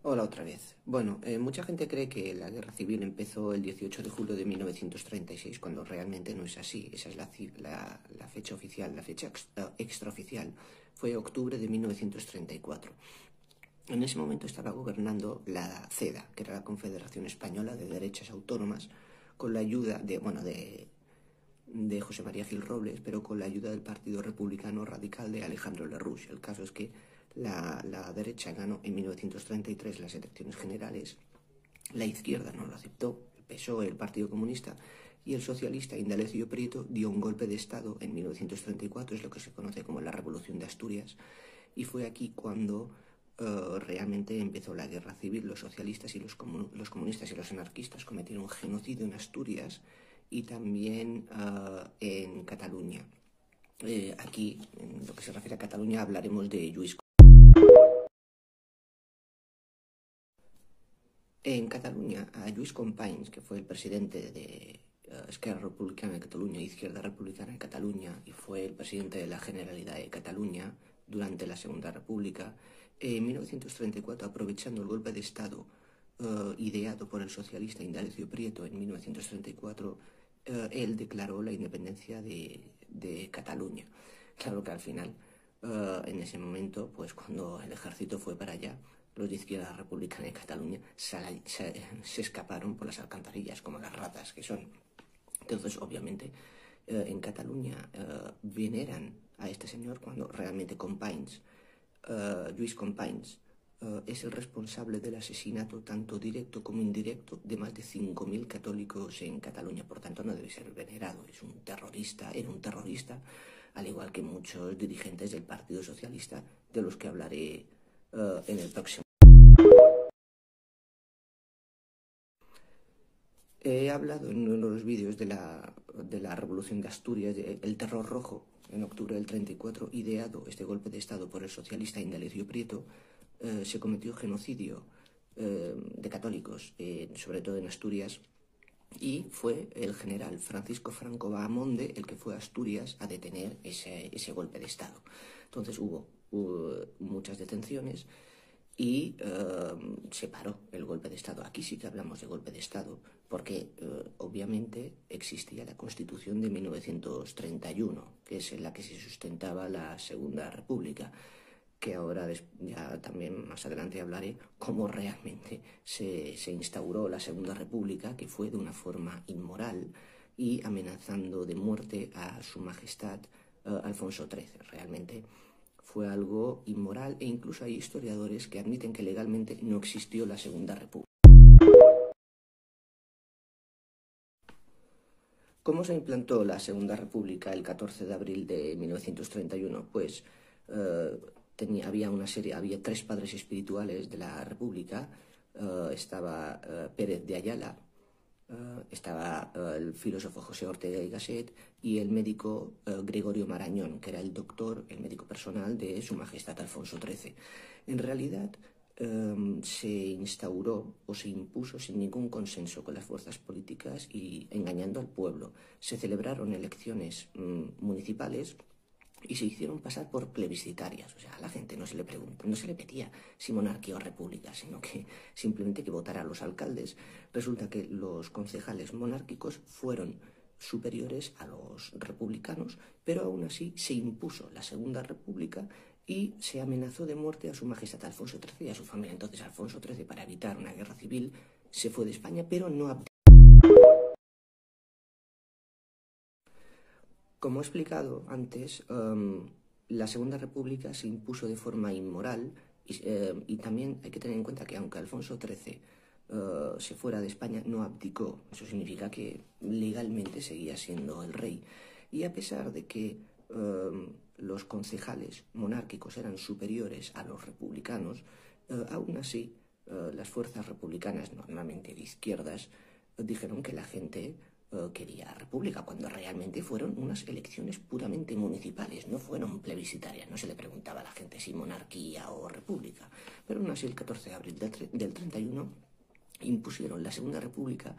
Hola otra vez. Bueno, mucha gente cree que la guerra civil empezó el 18 de julio de 1936, cuando realmente no es así. Esa es la fecha oficial. La fecha extraoficial fue octubre de 1934. En ese momento estaba gobernando la CEDA, que era la Confederación Española de Derechas Autónomas, con la ayuda de José María Gil Robles, pero con la ayuda del Partido Republicano Radical de Alejandro Lerroux. El caso es que la derecha ganó en 1933 las elecciones generales, la izquierda no lo aceptó, el PSOE, el Partido Comunista, y el socialista Indalecio Prieto dio un golpe de Estado en 1934, es lo que se conoce como la Revolución de Asturias, y fue aquí cuando realmente empezó la guerra civil. Los socialistas y los comunistas y los anarquistas cometieron un genocidio en Asturias y también en Cataluña. Aquí, en lo que se refiere a Cataluña, hablaremos de Lluís. En Cataluña, a Lluís Companys, que fue el presidente de Esquerra Republicana de Cataluña, Izquierda Republicana de Cataluña, y fue el presidente de la Generalidad de Cataluña durante la Segunda República, en 1934, aprovechando el golpe de Estado ideado por el socialista Indalecio Prieto en 1934, él declaró la independencia de Cataluña. Claro que al final, en ese momento, pues cuando el ejército fue para allá, los de Izquierda Republicana de Cataluña se escaparon por las alcantarillas, como las ratas que son. Entonces, obviamente, en Cataluña veneran a este señor cuando realmente Companys, Lluís Companys, es el responsable del asesinato tanto directo como indirecto de más de 5.000 católicos en Cataluña. Por tanto, no debe ser venerado. Es un terrorista, era un terrorista, al igual que muchos dirigentes del Partido Socialista, de los que hablaré en el próximo. He hablado en uno de los vídeos de la Revolución de Asturias, del Terror Rojo, en octubre del 34, ideado este golpe de Estado por el socialista Indalecio Prieto. Se cometió genocidio de católicos, sobre todo en Asturias, y fue el general Francisco Franco Bahamonde el que fue a Asturias a detener ese golpe de Estado. Entonces hubo muchas detenciones y se paró el golpe de Estado. Aquí sí que hablamos de golpe de Estado, porque obviamente existía la Constitución de 1931, que es en la que se sustentaba la Segunda República, que ahora ya también más adelante hablaré cómo realmente se instauró la Segunda República, que fue de una forma inmoral y amenazando de muerte a su majestad Alfonso XIII. Realmente fue algo inmoral, e incluso hay historiadores que admiten que legalmente no existió la Segunda República. ¿Cómo se implantó la Segunda República el 14 de abril de 1931? Pues había tres padres espirituales de la República. Estaba Pérez de Ayala, estaba el filósofo José Ortega y Gasset y el médico Gregorio Marañón, que era el médico personal de Su Majestad Alfonso XIII. En realidad, se instauró o se impuso sin ningún consenso con las fuerzas políticas y engañando al pueblo. Se celebraron elecciones municipales y se hicieron pasar por plebiscitarias. O sea, a la gente no se le preguntó, no se le pedía si monarquía o república, sino que simplemente que votara a los alcaldes. Resulta que los concejales monárquicos fueron superiores a los republicanos, pero aún así se impuso la Segunda República y se amenazó de muerte a Su Majestad Alfonso XIII y a su familia. Entonces Alfonso XIII, para evitar una guerra civil, se fue de España, pero no abdicó. Como he explicado antes, la Segunda República se impuso de forma inmoral y también hay que tener en cuenta que aunque Alfonso XIII se fuera de España, no abdicó. Eso significa que legalmente seguía siendo el rey. Y a pesar de que los concejales monárquicos eran superiores a los republicanos, aún así las fuerzas republicanas, normalmente de izquierdas, dijeron que la gente quería república, cuando realmente fueron unas elecciones puramente municipales, no fueron plebiscitarias, no se le preguntaba a la gente si monarquía o república. Pero aún así el 14 de abril del 31 impusieron la Segunda República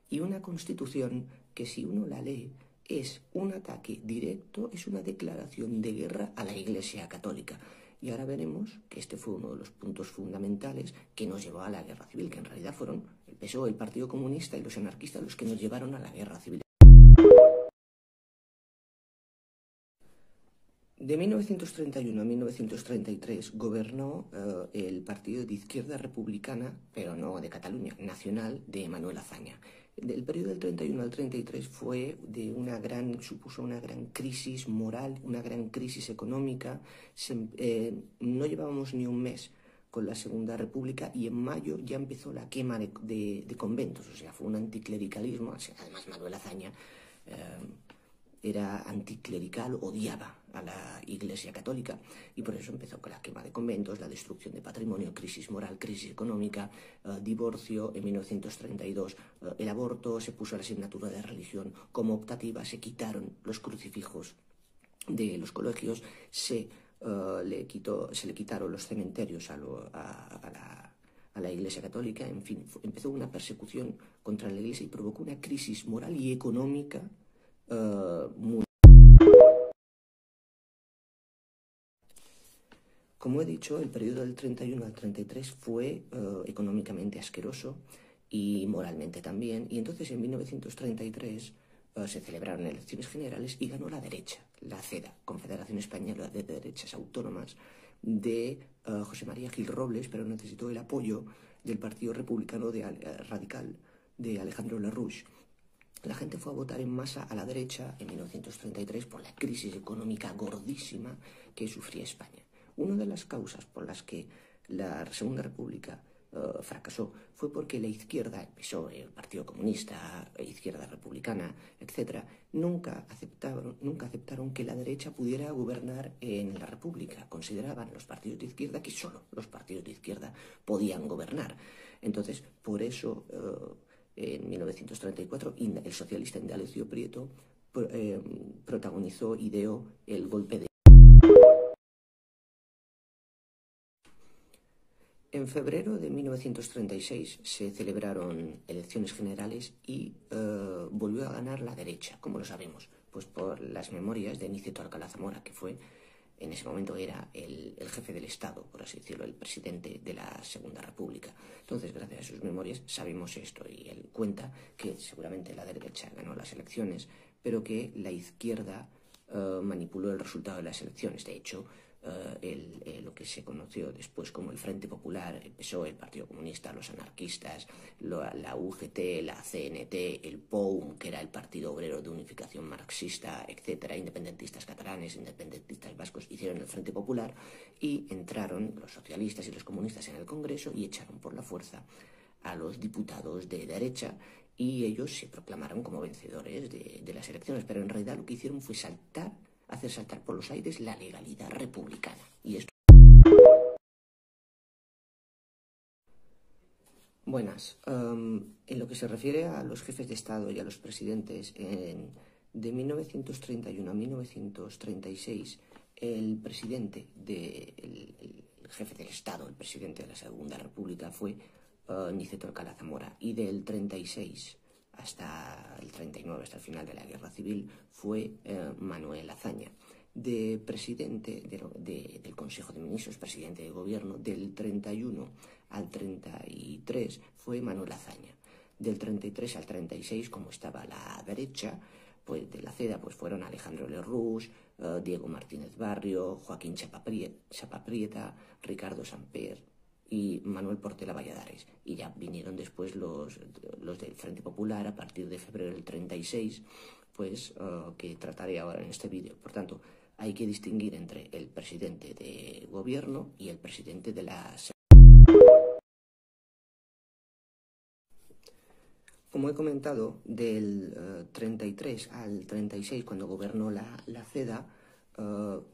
y una constitución que, si uno la lee, es un ataque directo, es una declaración de guerra a la Iglesia Católica. Y ahora veremos que este fue uno de los puntos fundamentales que nos llevó a la guerra civil, que en realidad fueron el PSOE, el Partido Comunista y los anarquistas los que nos llevaron a la guerra civil. De 1931 a 1933 gobernó el partido de izquierda republicana, pero no de Cataluña, nacional, de Manuel Azaña. El periodo del 31 al 33 supuso una gran crisis moral, una gran crisis económica. No llevábamos ni un mes con la Segunda República y en mayo ya empezó la quema de conventos, o sea, fue un anticlericalismo. Además Manuel Azaña era anticlerical, odiaba a la Iglesia Católica y por eso empezó con la quema de conventos, la destrucción de patrimonio, crisis moral, crisis económica, divorcio en 1932, el aborto, se puso la asignatura de religión como optativa, se quitaron los crucifijos de los colegios, se le quitaron los cementerios a la Iglesia Católica, en fin, empezó una persecución contra la Iglesia y provocó una crisis moral y económica muy... Como he dicho, el periodo del 31 al 33 fue económicamente asqueroso y moralmente también, y entonces en 1933 se celebraron elecciones generales y ganó la derecha, la CEDA, Confederación Española de Derechas Autónomas, de José María Gil Robles, pero necesitó el apoyo del Partido Republicano Radical de Alejandro Lerroux. La gente fue a votar en masa a la derecha en 1933 por la crisis económica gordísima que sufría España. Una de las causas por las que la Segunda República fracasó fue porque la izquierda, el PSOE, el Partido Comunista, la izquierda republicana, etc., nunca aceptaron que la derecha pudiera gobernar en la República. Consideraban los partidos de izquierda que solo los partidos de izquierda podían gobernar. Entonces, por eso... en 1934, el socialista Indalecio Prieto protagonizó, ideó el golpe de... En febrero de 1936 se celebraron elecciones generales y volvió a ganar la derecha. ¿Cómo lo sabemos? Pues por las memorias de Aniceto Alcalá Zamora, que fue, en ese momento era el jefe del Estado, por así decirlo, el presidente de la Segunda República. Entonces, gracias a sus memorias, sabemos esto y él cuenta que seguramente la derecha ganó las elecciones, pero que la izquierda manipuló el resultado de las elecciones. De hecho, lo que se conoció después como el Frente Popular, el PSOE, el Partido Comunista, los anarquistas, la UGT, la CNT, el POUM, que era el Partido Obrero de Unificación Marxista, etcétera, independentistas catalanes, independentistas vascos, hicieron el Frente Popular y entraron los socialistas y los comunistas en el Congreso y echaron por la fuerza a los diputados de derecha y ellos se proclamaron como vencedores de las elecciones, pero en realidad lo que hicieron fue hacer saltar por los aires la legalidad republicana. Y esto... Buenas. En lo que se refiere a los jefes de Estado y a los presidentes, de 1931 a 1936, el jefe del Estado, el presidente de la Segunda República fue Aniceto Alcalá Zamora, y del 36 hasta el 39, hasta el final de la Guerra Civil, fue Manuel Azaña. De presidente del Consejo de Ministros, presidente de Gobierno, del 31 al 33 fue Manuel Azaña. Del 33 al 36, como estaba la derecha, pues de la CEDA, pues fueron Alejandro Lerroux, Diego Martínez Barrio, Joaquín Chapaprieta, Ricardo Samper y Manuel Portela Valladares. Y ya vinieron después los del Frente Popular a partir de febrero del 36, pues que trataré ahora en este vídeo. Por tanto, hay que distinguir entre el presidente de gobierno y el presidente de la... Como he comentado, del 33 al 36, cuando gobernó la CEDA,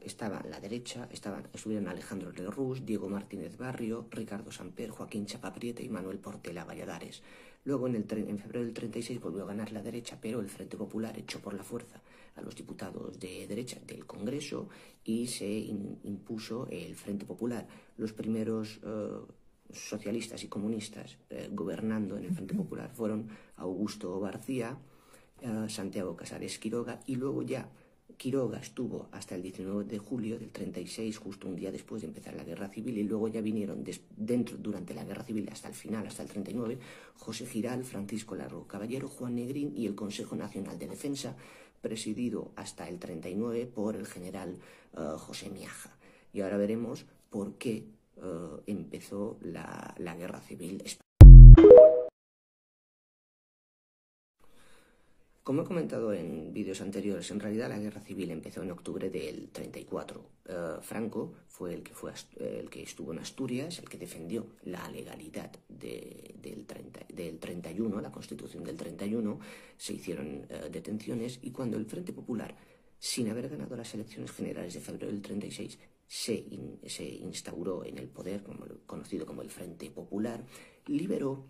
estaba la derecha, estuvieron Alejandro Lerroux, Diego Martínez Barrio, Ricardo Samper, Joaquín Chapaprieta y Manuel Portela Valladares. Luego, en febrero del 36, volvió a ganar la derecha, pero el Frente Popular echó por la fuerza a los diputados de derecha del Congreso y se impuso el Frente Popular. Los primeros socialistas y comunistas gobernando en el Frente Popular fueron Augusto García, Santiago Casares Quiroga, y luego ya Quiroga estuvo hasta el 19 de julio del 36, justo un día después de empezar la Guerra Civil, y luego ya vinieron durante la Guerra Civil hasta el final, hasta el 39, José Giral, Francisco Largo Caballero, Juan Negrín y el Consejo Nacional de Defensa, presidido hasta el 39 por el general José Miaja. Y ahora veremos por qué empezó la Guerra Civil española. Como he comentado en vídeos anteriores, en realidad la guerra civil empezó en octubre del 34. Franco fue el que estuvo en Asturias, el que defendió la legalidad del 31, la Constitución del 31. Se hicieron detenciones, y cuando el Frente Popular, sin haber ganado las elecciones generales de febrero del 36, se instauró en el poder, conocido como el Frente Popular, liberó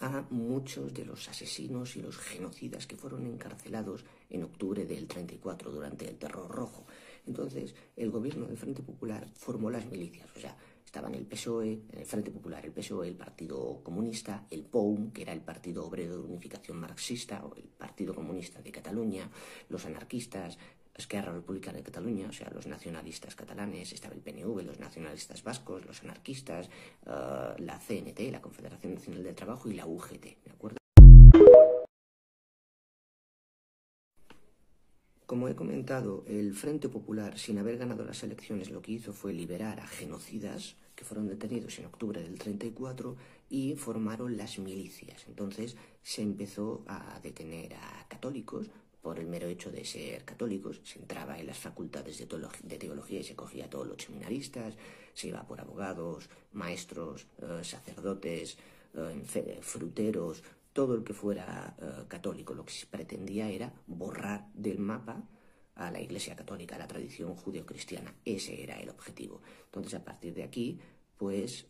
a muchos de los asesinos y los genocidas que fueron encarcelados en octubre del 34 durante el Terror Rojo. Entonces, el gobierno del Frente Popular formó las milicias, o sea, estaban el PSOE, en el Frente Popular el PSOE, el Partido Comunista, el POUM, que era el Partido Obrero de Unificación Marxista, o el Partido Comunista de Cataluña, los anarquistas, Esquerra Republicana de Cataluña, o sea, los nacionalistas catalanes, estaba el PNV, los nacionalistas vascos, los anarquistas, la CNT, la Confederación Nacional del Trabajo, y la UGT, ¿de acuerdo? Como he comentado, el Frente Popular, sin haber ganado las elecciones, lo que hizo fue liberar a genocidas que fueron detenidos en octubre del 34 y formaron las milicias. Entonces se empezó a detener a católicos por el mero hecho de ser católicos. Se entraba en las facultades de teología y se cogía a todos los seminaristas, se iba por abogados, maestros, sacerdotes, fruteros, todo el que fuera católico. Lo que se pretendía era borrar del mapa a la Iglesia Católica, a la tradición judeocristiana. Ese era el objetivo. Entonces, a partir de aquí, pues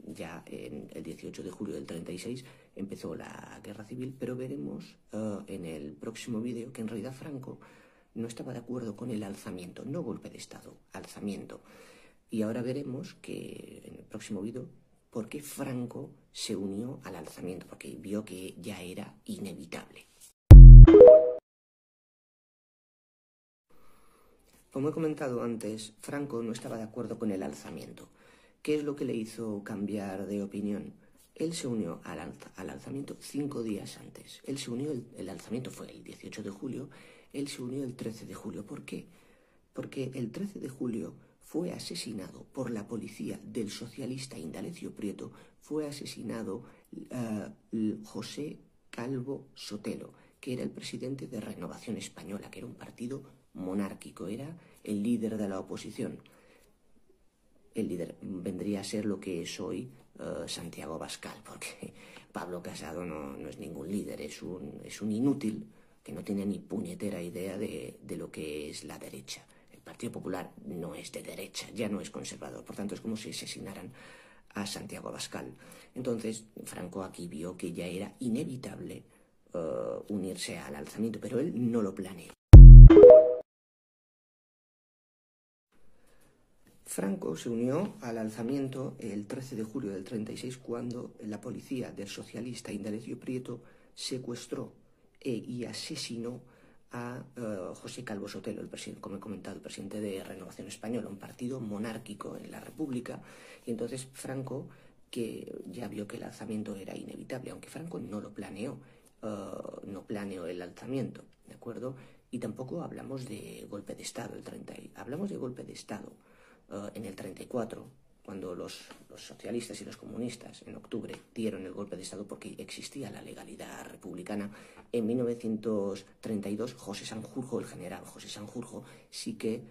ya en el 18 de julio del 36 empezó la Guerra Civil, pero veremos en el próximo vídeo que en realidad Franco no estaba de acuerdo con el alzamiento, no golpe de Estado, alzamiento. Y ahora veremos que en el próximo vídeo por qué Franco se unió al alzamiento, porque vio que ya era inevitable. Como he comentado antes, Franco no estaba de acuerdo con el alzamiento. ¿Qué es lo que le hizo cambiar de opinión? Él se unió al alzamiento 5 días antes. Él se unió, el alzamiento fue el 18 de julio, él se unió el 13 de julio. ¿Por qué? Porque el 13 de julio fue asesinado por la policía del socialista Indalecio Prieto, fue asesinado José Calvo Sotelo, que era el presidente de Renovación Española, que era un partido monárquico, era el líder de la oposición. El líder vendría a ser lo que es hoy Santiago Abascal, porque Pablo Casado no es ningún líder, es un inútil que no tiene ni puñetera idea de lo que es la derecha. El Partido Popular no es de derecha, ya no es conservador, por tanto es como si asesinaran a Santiago Abascal. Entonces Franco aquí vio que ya era inevitable unirse al alzamiento, pero él no lo planeó. Franco se unió al alzamiento el 13 de julio del 36 cuando la policía del socialista Indalecio Prieto secuestró y asesinó a José Calvo Sotelo, como he comentado, el presidente de Renovación Española, un partido monárquico en la República. Y entonces Franco, que ya vio que el alzamiento era inevitable, aunque Franco no lo planeó, no planeó el alzamiento, ¿de acuerdo? Y tampoco hablamos de golpe de Estado, hablamos de golpe de Estado en el 34, cuando los socialistas y los comunistas en octubre dieron el golpe de Estado porque existía la legalidad republicana. En 1932 José Sanjurjo, el general José Sanjurjo, sí que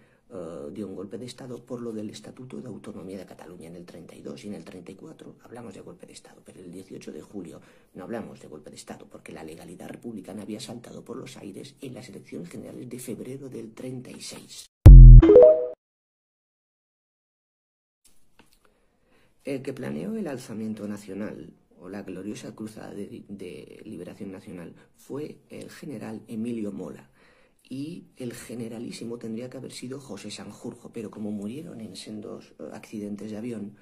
dio un golpe de Estado por lo del Estatuto de Autonomía de Cataluña en el 32, y en el 34 hablamos de golpe de Estado, pero el 18 de julio no hablamos de golpe de Estado porque la legalidad republicana había saltado por los aires en las elecciones generales de febrero del 36. El que planeó el alzamiento nacional o la gloriosa cruzada de liberación nacional fue el general Emilio Mola, y el generalísimo tendría que haber sido José Sanjurjo, pero como murieron en sendos accidentes de avión,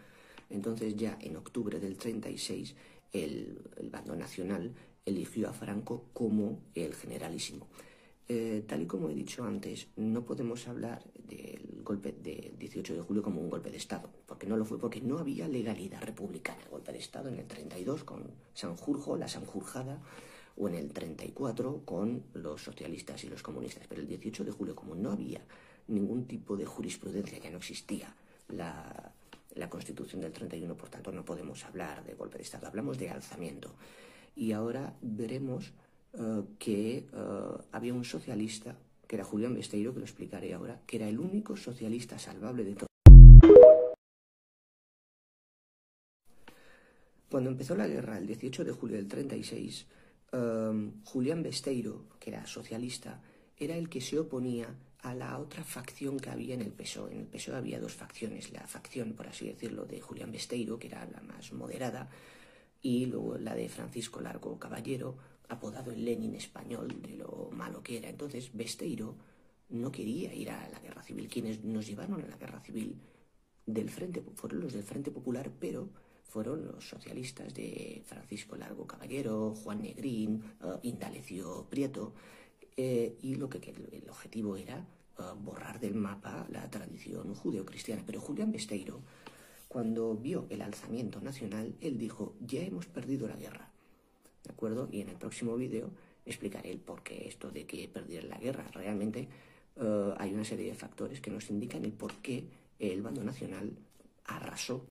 entonces ya en octubre del 36 el bando nacional eligió a Franco como el generalísimo. Tal y como he dicho antes, no podemos hablar del golpe del 18 de julio como un golpe de Estado, porque no lo fue, porque no había legalidad republicana. El golpe de Estado en el 32 con Sanjurjo, la Sanjurjada, o en el 34 con los socialistas y los comunistas. Pero el 18 de julio, como no había ningún tipo de jurisprudencia, que no existía la Constitución del 31, por tanto no podemos hablar de golpe de Estado, hablamos de alzamiento. Y ahora veremos que había un socialista, que era Julián Besteiro, que lo explicaré ahora, que era el único socialista salvable de todo. Cuando empezó la guerra, el 18 de julio del 36, Julián Besteiro, que era socialista, era el que se oponía a la otra facción que había en el PSOE. En el PSOE había dos facciones, la facción, por así decirlo, de Julián Besteiro, que era la más moderada, y luego la de Francisco Largo Caballero, apodado el Lenin español, de lo malo que era. Entonces Besteiro no quería ir a la guerra civil. Quienes nos llevaron a la guerra civil del frente fueron los del Frente Popular, pero fueron los socialistas de Francisco Largo Caballero, Juan Negrín, Indalecio Prieto, y el objetivo era borrar del mapa la tradición judeocristiana. Pero Julián Besteiro, cuando vio el alzamiento nacional, él dijo: ya hemos perdido la guerra, ¿de acuerdo? Y en el próximo vídeo explicaré el porqué esto de que perdieron la guerra. Realmente hay una serie de factores que nos indican el por qué el bando nacional arrasó.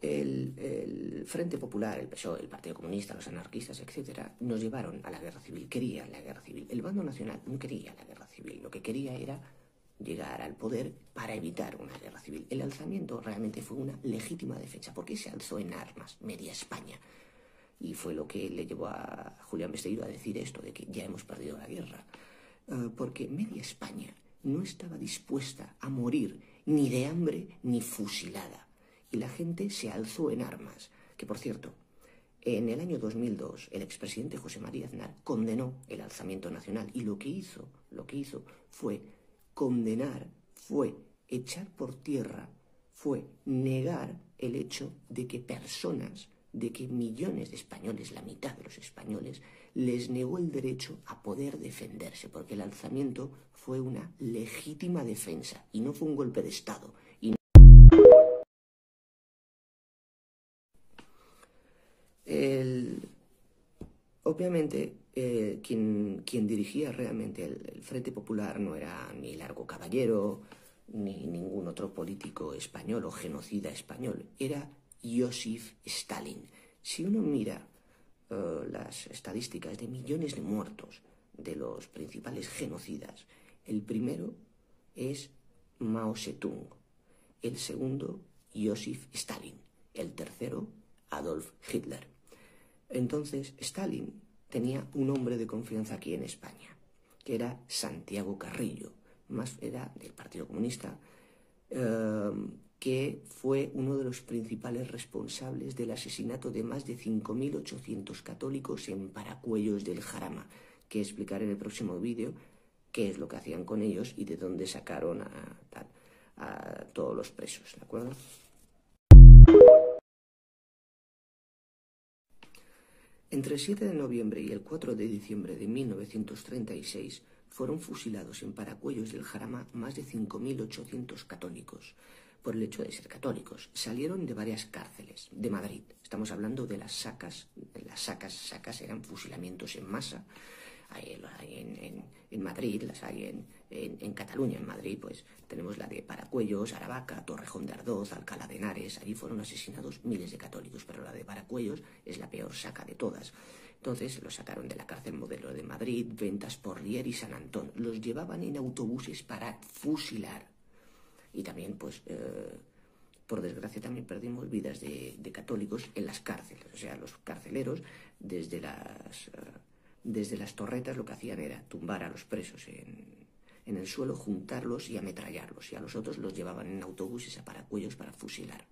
El Frente Popular, el PSOE, el Partido Comunista, los anarquistas, etcétera, nos llevaron a la guerra civil, querían la guerra civil. El bando nacional no quería la guerra civil, lo que quería era llegar al poder para evitar una guerra civil. El alzamiento realmente fue una legítima defensa, porque se alzó en armas media España. Y fue lo que le llevó a Julián Besteiro a decir esto, de que ya hemos perdido la guerra. Porque media España no estaba dispuesta a morir ni de hambre ni fusilada. Y la gente se alzó en armas. Que, por cierto, en el año 2002, el expresidente José María Aznar condenó el alzamiento nacional. Y lo que hizo fue condenar, fue echar por tierra, fue negar el hecho de que personas, de que millones de españoles, la mitad de los españoles, les negó el derecho a poder defenderse, porque el alzamiento fue una legítima defensa y no fue un golpe de Estado. Obviamente, quien dirigía realmente el Frente Popular no era ni Largo Caballero, ni ningún otro político español o genocida español, era Joseph Stalin. Si uno mira las estadísticas de millones de muertos de los principales genocidas, el primero es Mao Zedong, el segundo Joseph Stalin, el tercero Adolf Hitler. Entonces Stalin tenía un hombre de confianza aquí en España, que era Santiago Carrillo, era del Partido Comunista, que fue uno de los principales responsables del asesinato de más de 5.800 católicos en Paracuellos del Jarama, que explicaré en el próximo vídeo qué es lo que hacían con ellos y de dónde sacaron a todos los presos, ¿de acuerdo? Entre el 7 de noviembre y el 4 de diciembre de 1936 fueron fusilados en Paracuellos del Jarama más de 5.800 católicos por el hecho de ser católicos. Salieron de varias cárceles de Madrid. Estamos hablando de las sacas. Las sacas eran fusilamientos en masa. Hay en Madrid, las hay en Cataluña. En Madrid pues tenemos la de Paracuellos, Aravaca, Torrejón de Ardoz, Alcalá de Henares. Allí fueron asesinados miles de católicos, pero la de Paracuellos es la peor saca de todas. Entonces los sacaron de la cárcel Modelo de Madrid, Ventas, Porlier y San Antón. Los llevaban en autobuses para fusilar. Y también pues por desgracia también perdimos vidas de católicos en las cárceles. O sea, los carceleros desde las torretas lo que hacían era tumbar a los presos en el suelo, juntarlos y ametrallarlos. Y a los otros los llevaban en autobuses a Paracuellos para fusilar.